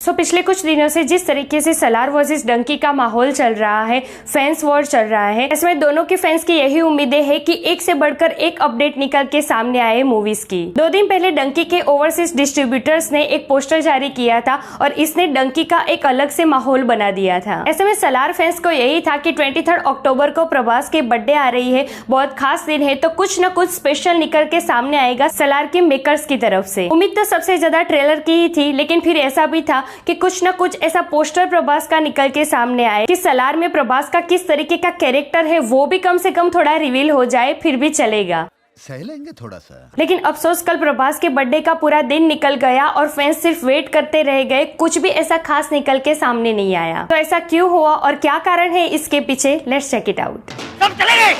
पिछले कुछ दिनों से जिस तरीके से सलार वर्सेस डंकी का माहौल चल रहा है, फैंस वॉर चल रहा है, इसमें दोनों के फैंस की यही उम्मीदें हैं कि एक से बढ़कर एक अपडेट निकल के सामने आए मूवीज की। 2 दिन पहले डंकी के ओवरसीज डिस्ट्रीब्यूटर्स ने एक पोस्टर जारी किया था और इसने डंकी का एक अलग से माहौल बना दिया था। ऐसे में सलार फैंस को यही था कि 23 अक्टूबर को प्रभास की बर्थडे आ रही है, बहुत खास दिन है, तो कुछ न कुछ स्पेशल निकल के सामने आएगा सलार के मेकर्स की तरफ से। उम्मीद तो सबसे ज्यादा ट्रेलर की ही थी, लेकिन फिर ऐसा भी था कि कुछ न कुछ ऐसा पोस्टर प्रभास का निकल के सामने आए कि सलार में प्रभास का किस तरीके का कैरेक्टर है वो भी कम से कम थोड़ा रिवील हो जाए, फिर भी चलेगा। सह लेंगे थोड़ा सा। लेकिन अफसोस कल प्रभास के बर्थडे का पूरा दिन निकल गया और फैंस सिर्फ वेट करते रह गए, कुछ भी ऐसा खास निकल के सामने नहीं आया। तो ऐसा क्यों हुआ और क्या कारण है इसके पीछे, लेट्स चेक इट आउट। सब चलेंगे,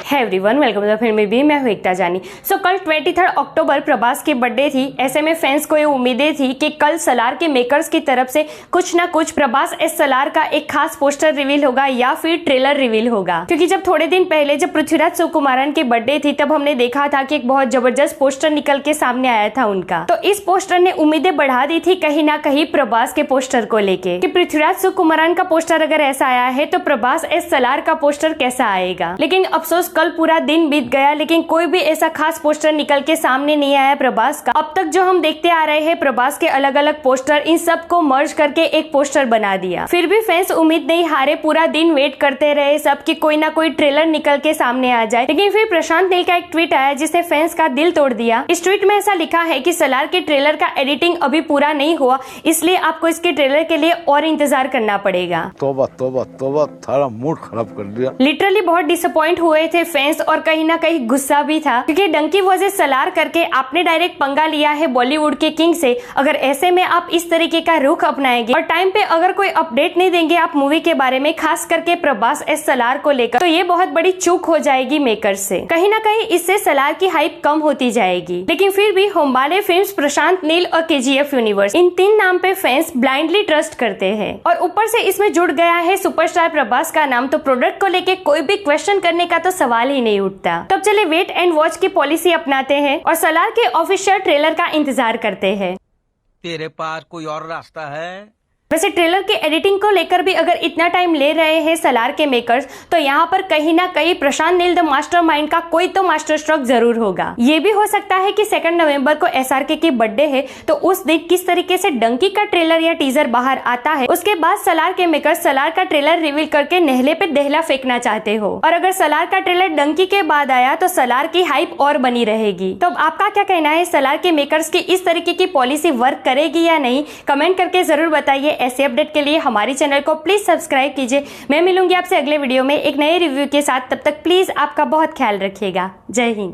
है एवरीवन, वेलकम टू द फिल्मी बी। मैं हूं एकता जानी। कल 23 अक्टूबर प्रभास की बर्थडे थी। ऐसे में फैंस को ये उम्मीदें थी कि कल सलार के मेकर्स की तरफ से कुछ ना कुछ प्रभास एस सलार का एक खास पोस्टर रिवील होगा या फिर ट्रेलर रिवील होगा, क्योंकि जब थोड़े दिन पहले जब पृथ्वीराज सुकुमारन की बर्थडे थी तब हमने देखा था कि एक बहुत जबरदस्त पोस्टर निकल के सामने आया था उनका। तो इस पोस्टर ने उम्मीदें बढ़ा दी थी कहीं ना कहीं प्रभास के पोस्टर को लेके कि पृथ्वीराज सुकुमारन का पोस्टर अगर ऐसा आया है तो प्रभास एस सलार का पोस्टर कैसा आएगा। लेकिन अफसोस कल पूरा दिन बीत गया, लेकिन कोई भी ऐसा खास पोस्टर निकल के सामने नहीं आया प्रभास का। अब तक जो हम देखते आ रहे हैं प्रभास के अलग अलग पोस्टर, इन सब को मर्ज करके एक पोस्टर बना दिया। फिर भी फैंस उम्मीद नहीं हारे, पूरा दिन वेट करते रहे सब कि कोई ना कोई ट्रेलर निकल के सामने आ जाए। लेकिन फिर प्रशांत नील का एक ट्वीट आया जिसने फैंस का दिल तोड़ दिया। इस ट्वीट में ऐसा लिखा है कि सलार के ट्रेलर का एडिटिंग अभी पूरा नहीं हुआ, इसलिए आपको इसके ट्रेलर के लिए और इंतजार करना पड़ेगा। तौबा तौबा तौबा, थारा मूड खराब कर दिया। लिटरली बहुत डिसअपॉइंट हुए थे फैंस और कहीं ना कहीं गुस्सा भी था, क्योंकि डंकी वर्सेस सलार करके आपने डायरेक्ट पंगा लिया है बॉलीवुड के किंग से। अगर ऐसे में आप इस तरीके का रुख अपनाएंगे और टाइम पे अगर कोई अपडेट नहीं देंगे आप मूवी के बारे में, खास करके प्रभास एस सलार को लेकर, तो ये बहुत बड़ी चूक हो जाएगी मेकर्स से। कहीं ना कहीं इससे सलार की हाइप कम होती जाएगी। लेकिन फिर भी होमबाले फिल्म्स, प्रशांत नील और केजीएफ यूनिवर्स, इन 3 नाम पे फैंस ब्लाइंडली ट्रस्ट करते हैं और ऊपर से इसमें जुड़ गया है सुपरस्टार प्रभास का नाम, तो प्रोडक्ट को लेके कोई भी क्वेश्चन करने का तो सवाल ही नहीं उठता। तब चले वेट एंड वॉच की पॉलिसी अपनाते हैं और सलार के ऑफिशियल ट्रेलर का इंतजार करते हैं। तेरे पास कोई और रास्ता है? वैसे ट्रेलर के एडिटिंग को लेकर भी अगर इतना टाइम ले रहे हैं सलार के मेकर्स, तो यहाँ पर कहीं ना कहीं प्रशांत नील द मास्टरमाइंड का कोई तो मास्टर स्ट्रोक जरूर होगा। ये भी हो सकता है कि 2 नवंबर को एसआरके की बर्थडे है, तो उस दिन किस तरीके से डंकी का ट्रेलर या टीजर बाहर आता है, उसके बाद सलार के मेकर्स सलार का ट्रेलर रिवील करके नहले पे दहला फेंकना चाहते हो। और अगर सलार का ट्रेलर डंकी के बाद आया तो सलार की हाइप और बनी रहेगी। तो आपका क्या कहना है, सलार के मेकर्स की इस तरीके की पॉलिसी वर्क करेगी या नहीं? कमेंट करके जरूर बताइए। ऐसे अपडेट के लिए हमारे चैनल को प्लीज सब्सक्राइब कीजिए। मैं मिलूंगी आपसे अगले वीडियो में एक नए रिव्यू के साथ। तब तक प्लीज आपका बहुत ख्याल रखिएगा। जय हिंद।